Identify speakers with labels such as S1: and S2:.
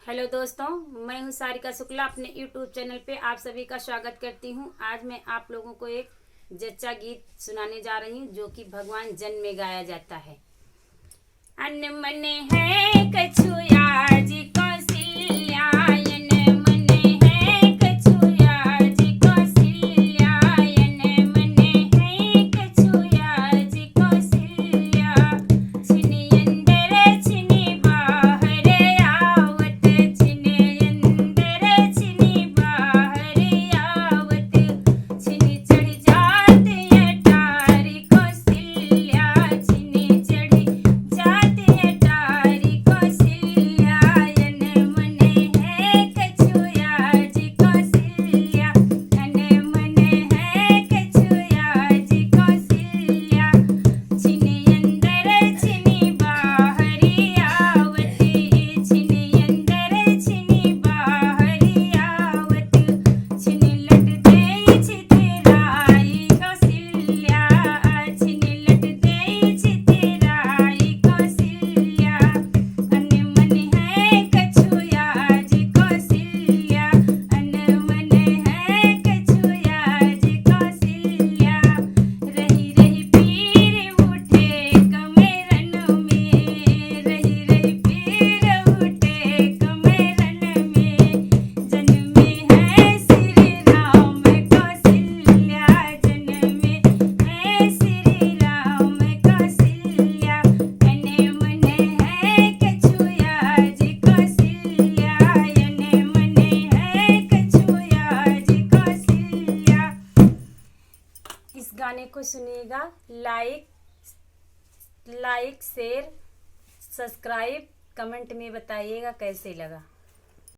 S1: Hello दोस्तों, मैं हूं सारिका शुक्ला। अपने यूट्यूब चैनल पे आप सभी का स्वागत करती हूं। आज मैं आप लोगों को एक जच्चा गीत सुनाने जा रही हूं जो कि भगवान जन्म में गाया जाता है। अन मन है कछुआ जी कौशल्या, अन मन है कछुआ जी कौशल्या, अन मन है कछुआ जी कौशल्या। छिनि अंदर छिनि बाहर आवत, छिनि अंदर छिनि बाहर आवत, छिनि चढ़ जात अटारी कौशल्या, छिनि चढ़ जात अटारी कौशल्या, अन मन है कछुआ जी कौशल्या, अन मन है कछुआ जी कौशल्या। छिनि अंदर छिनि बाहर आवत, छिनि अंदर छिनि बाहर आवत, छिनि लट देई छितराई कौशल्या, छिनि लट देई छितराई कौशल्या। अन मन है कछुआ जी कौशल्या, अन मन है कछुआ जी कौशल्या। रही रही पीर उठे कमेरन में, रही रही पीर उठे कमेरन में, जन्मे है श्री राम कौशल्या, जन्मे है श्री राम कौशल्या। अन मन है कछुआ जी कौशल्या, अन मन है कछुआ जी कौशल्या। इस गाने को सुनिएगा। लाइक शेयर सब्सक्राइब कमेंट में बताइएगा कैसे लगा।